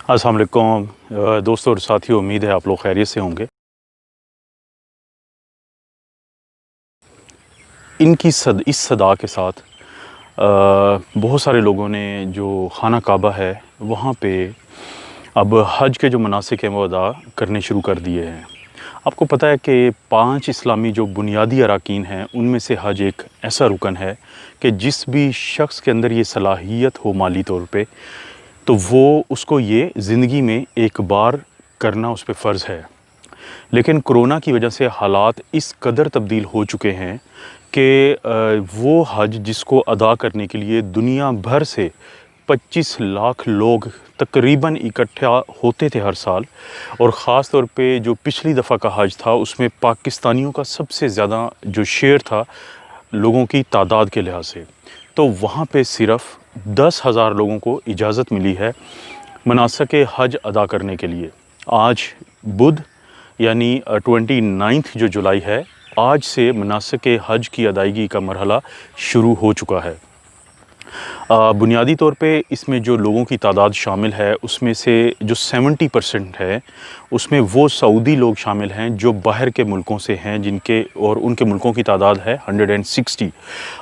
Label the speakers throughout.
Speaker 1: अस्सलाम वालेकुम दोस्तों और साथियों, उम्मीद है आप लोग खैरियत से होंगे। इस सदा के साथ बहुत सारे लोगों ने जो खाना काबा है वहाँ पे अब हज के जो मनासिक हैं वो अदा करने शुरू कर दिए हैं। आपको पता है कि 5 इस्लामी जो बुनियादी अराकीन हैं उनमें से हज एक ऐसा रुकन है कि जिस भी शख्स के अंदर ये सलाहियत हो माली तौर पे, तो वो उसको ये ज़िंदगी में एक बार करना उस पे फ़र्ज़ है। लेकिन कोरोना की वजह से हालात इस कदर तब्दील हो चुके हैं कि वो हज जिसको अदा करने के लिए दुनिया भर से 25 लाख लोग तकरीबन इकट्ठा होते थे हर साल, और ख़ास तौर पे जो पिछली दफ़ा का हज था उसमें पाकिस्तानियों का सबसे ज़्यादा जो शेयर था लोगों की तादाद के लिहाज से, तो वहाँ पे सिर्फ़ 10,000 लोगों को इजाज़त मिली है मनासिक हज अदा करने के लिए। आज बुध यानी 29 जो जुलाई है, आज से मनासिक हज की अदायगी का मरहला शुरू हो चुका है। बुनियादी तौर पे इसमें जो लोगों की तादाद शामिल है उसमें से जो 70% है उसमें वो सऊदी लोग शामिल हैं जो बाहर के मुल्कों से हैं, जिनके और उनके मुल्कों की तादाद है 160,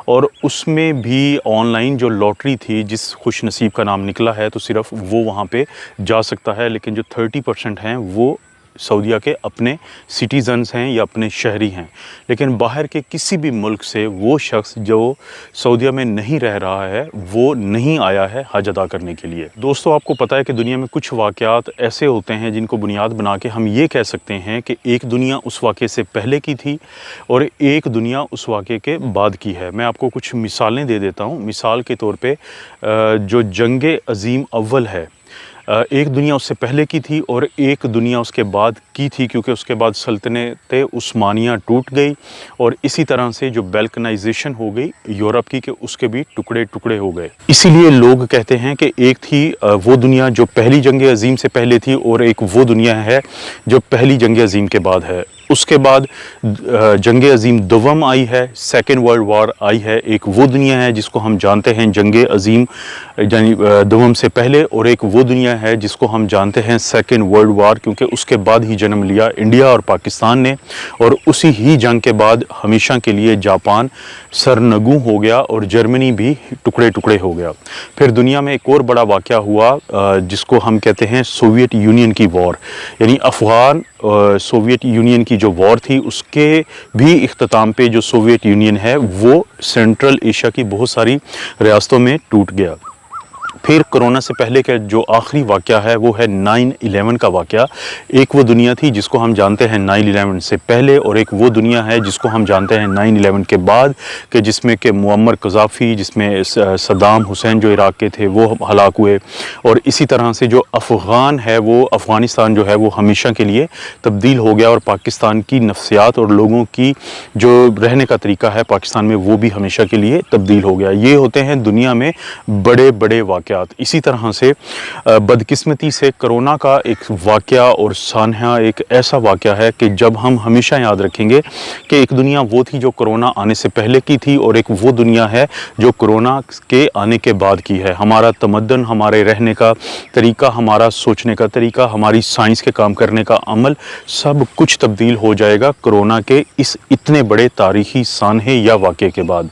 Speaker 1: और उसमें भी ऑनलाइन जो लॉटरी थी जिस खुश नसीब का नाम निकला है तो सिर्फ़ वो वहाँ पे जा सकता है। लेकिन जो 30% हैं वो सऊदीया के अपने सिटीज़न्स हैं या अपने शहरी हैं। लेकिन बाहर के किसी भी मुल्क से वो शख्स जो सऊदीया में नहीं रह रहा है वो नहीं आया है हज अदा करने के लिए। दोस्तों, आपको पता है कि दुनिया में कुछ वाक़यात ऐसे होते हैं जिनको बुनियाद बना के हम ये कह सकते हैं कि एक दुनिया उस वाक़े से पहले की थी और एक दुनिया उस वाक़े के बाद की है। मैं आपको कुछ मिसालें दे देता हूँ। मिसाल के तौर पे जो जंग अज़ीम अव्वल है, एक दुनिया उससे पहले की थी और एक दुनिया उसके बाद की थी, क्योंकि उसके बाद सल्तनत उस्मानिया टूट गई और इसी तरह से जो बैल्कनाइजेशन हो गई यूरोप की, कि उसके भी टुकड़े टुकड़े हो गए। इसीलिए लोग कहते हैं कि एक थी वो दुनिया जो पहली जंग अज़ीम से पहले थी और एक वो दुनिया है जो पहली जंग अज़ीम के बाद है। उसके बाद जंग अज़ीम दोम आई है, सेकेंड वर्ल्ड वार आई है। एक वो दुनिया है जिसको हम जानते हैं जंग अज़ीम यानी दोम से पहले, और एक वो दुनिया है जिसको हम जानते हैं सेकेंड वर्ल्ड वार, क्योंकि उसके बाद ही जन्म लिया इंडिया और पाकिस्तान ने, और उसी ही जंग के बाद हमेशा के लिए जापान सरनगू हो गया और जर्मनी भी टुकड़े टुकड़े हो गया। फिर दुनिया में एक और बड़ा वाक़या हुआ जिसको हम कहते हैं सोवियत यूनियन की वॉर, यानी अफ़गान सोवियत यूनियन की जो वॉर थी उसके भी इख्तिताम पे जो सोवियत यूनियन है वो सेंट्रल एशिया की बहुत सारी रियासतों में टूट गया। फिर कोरोना से पहले का जो आखिरी वाक़या है वो है 9/11 का वाक़या। एक वो दुनिया थी जिसको हम जानते हैं 9/11 से पहले, और एक वो दुनिया है जिसको हम जानते हैं 9/11 के बाद, कि जिसमें कि मुअम्मर क़ज़ाफ़ी, जिसमें सद्दाम हुसैन जो इराक़ के थे वो हलाक हुए, और इसी तरह से जो अफ़गान है वो अफ़गानिस्तान जो है वो हमेशा के लिए तब्दील हो गया, और पाकिस्तान की नफ्सियात और लोगों की जो रहने का तरीका है पाकिस्तान में वो भी हमेशा के लिए तब्दील हो गया। ये होते हैं दुनिया में बड़े बड़े वाक़यात। इसी तरह से बदकिस्मती से कोरोना का एक वाक़या और सानहा एक ऐसा वाक़या है कि जब हम हमेशा याद रखेंगे कि एक दुनिया वो थी जो कोरोना आने से पहले की थी और एक वो दुनिया है जो कोरोना के आने के बाद की है। हमारा तमद्दन, हमारे रहने का तरीका, हमारा सोचने का तरीका, हमारी साइंस के काम करने का अमल, सब कुछ तब्दील हो जाएगा कोरोना के इस इतने बड़े तारीख़ी सानहे या वाक़े के बाद।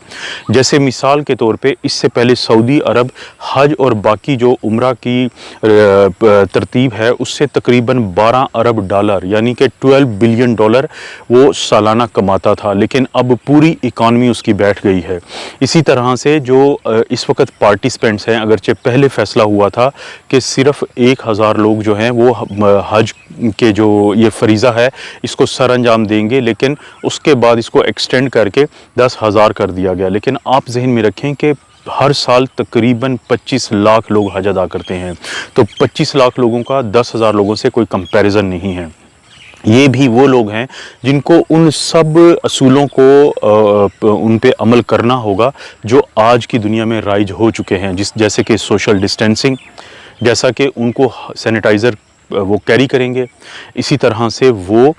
Speaker 1: जैसे मिसाल के तौर पे इससे पहले सऊदी अरब हज और बाकी जो उम्रा की तरतीब है उससे तकरीबन 12 अरब डॉलर यानी कि 12 बिलियन डॉलर वो सालाना कमाता था, लेकिन अब पूरी इकॉनमी उसकी बैठ गई है। इसी तरह से जो इस वक्त पार्टिसिपेंट्स हैं, अगरचे पहले फ़ैसला हुआ था कि सिर्फ़ 1000 लोग जो हैं वो हज के जो ये फरीज़ा है इसको सर अंजाम देंगे, लेकिन उसके बाद इसको एक्सटेंड करके 10,000 कर दिया गया। लेकिन आप जहन में रखें कि हर साल तकरीबन 25 लाख लोग हज अदा करते हैं, तो 25 लाख लोगों का 10,000 लोगों से कोई कंपैरिजन नहीं है। ये भी वो लोग हैं जिनको उन सब असूलों को उन पे अमल करना होगा जो आज की दुनिया में राइज हो चुके हैं, जैसे कि सोशल डिस्टेंसिंग, जैसा कि उनको सैनिटाइज़र وہ کیری کریں گے. اسی طرح سے وہ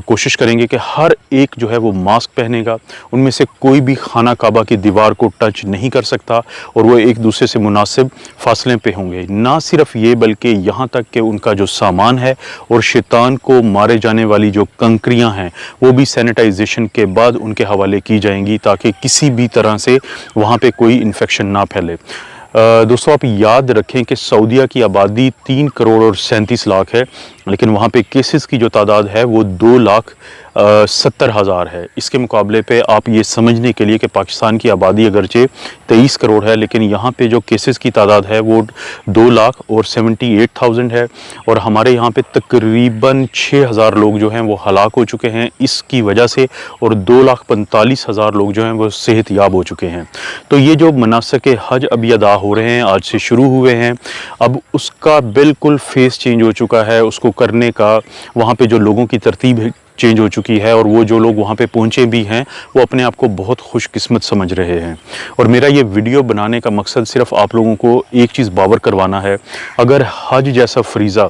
Speaker 1: کوشش کریں گے کہ ہر ایک جو ہے وہ ماسک پہنے گا. ان میں سے کوئی بھی خانہ کعبہ کی دیوار کو ٹچ نہیں کر سکتا اور وہ ایک دوسرے سے مناسب فاصلے پہ ہوں گے. نہ صرف یہ بلکہ یہاں تک کہ ان کا جو سامان ہے اور شیطان کو مارے جانے والی جو کنکریاں ہیں وہ بھی سینیٹائزیشن کے بعد ان کے حوالے کی جائیں گی تاکہ کسی بھی طرح سے وہاں پہ کوئی انفیکشن نہ پھیلے. دوستو آپ یاد رکھیں کہ سعودیہ کی آبادی 3 کروڑ اور 37 لاکھ ہے لیکن وہاں پہ کیسز کی جو تعداد ہے وہ 2,70,000 ہے. اس کے مقابلے پہ آپ یہ سمجھنے کے لیے کہ پاکستان کی آبادی اگرچہ 23 کروڑ ہے لیکن یہاں پہ جو کیسز کی تعداد ہے وہ 2,78,000 ہے اور ہمارے یہاں پہ تقریباً 6,000 لوگ جو ہیں وہ ہلاک ہو چکے ہیں اس کی وجہ سے اور 2,45,000 لوگ جو ہیں وہ صحت یاب ہو چکے ہیں. تو یہ جو مناسک حج ابھی ادا ہو رہے ہیں آج سے شروع ہوئے ہیں. اب اس کا بالکل فیس چینج ہو چکا ہے. اس کو کرنے کا وہاں پہ جو لوگوں کی ترتیب چینج ہو چکی ہے اور وہ جو لوگ وہاں پہ پہنچے بھی ہیں وہ اپنے آپ کو بہت خوش قسمت سمجھ رہے ہیں. اور میرا یہ ویڈیو بنانے کا مقصد صرف آپ لوگوں کو ایک چیز باور کروانا ہے. اگر حج جیسا فریضہ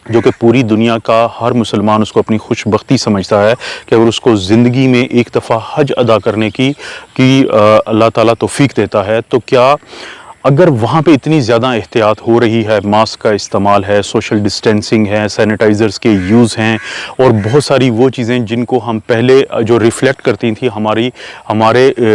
Speaker 1: جو کہ پوری دنیا کا ہر مسلمان اس کو اپنی خوش بختی سمجھتا ہے کہ اگر اس کو زندگی میں ایک دفعہ حج ادا کرنے کی اللہ تعالیٰ توفیق دیتا ہے تو کیا اگر وہاں پہ اتنی زیادہ احتیاط ہو رہی ہے, ماسک کا استعمال ہے, سوشل ڈسٹینسنگ ہے, سینیٹائزرز کے یوز ہیں اور بہت ساری وہ چیزیں جن کو ہم پہلے جو ریفلیکٹ کرتی تھیں ہمارے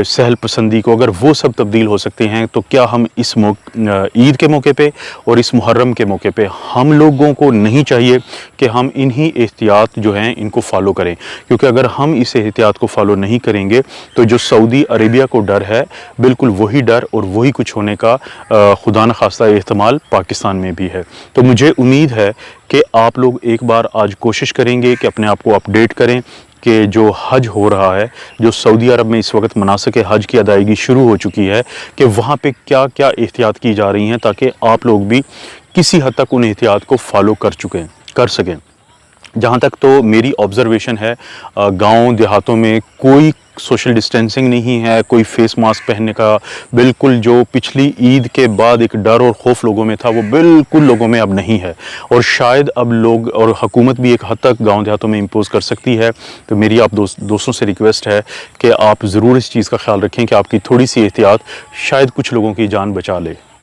Speaker 1: سہل پسندی کو, اگر وہ سب تبدیل ہو سکتے ہیں تو کیا ہم اس عید کے موقع پہ اور اس محرم کے موقع پہ ہم لوگوں کو نہیں چاہیے کہ ہم انہی احتیاط جو ہیں ان کو فالو کریں؟ کیونکہ اگر ہم اس احتیاط کو فالو نہیں کریں گے تو جو سعودی عربیہ کو ڈر ہے بالکل وہی ڈر اور وہی کچھ ہونے کا خدا نخواستہ احتمال پاکستان میں بھی ہے. تو مجھے امید ہے کہ آپ لوگ ایک بار آج کوشش کریں گے کہ اپنے آپ کو اپڈیٹ کریں کہ جو حج ہو رہا ہے, جو سعودی عرب میں اس وقت مناسک حج کی ادائیگی شروع ہو چکی ہے, کہ وہاں پہ کیا کیا احتیاط کی جا رہی ہیں تاکہ آپ لوگ بھی کسی حد تک ان احتیاط کو فالو کر سکیں. جہاں تک تو میری آبزرویشن ہے گاؤں دیہاتوں میں کوئی سوشل ڈسٹینسنگ نہیں ہے, کوئی فیس ماسک پہننے کا بالکل جو پچھلی عید کے بعد ایک ڈر اور خوف لوگوں میں تھا وہ بالکل لوگوں میں اب نہیں ہے اور شاید اب لوگ اور حکومت بھی ایک حد تک گاؤں دیہاتوں میں امپوز کر سکتی ہے. تو میری آپ دوستوں سے ریکویسٹ ہے کہ آپ ضرور اس چیز کا خیال رکھیں کہ آپ کی تھوڑی سی احتیاط شاید کچھ لوگوں کی جان بچا لے.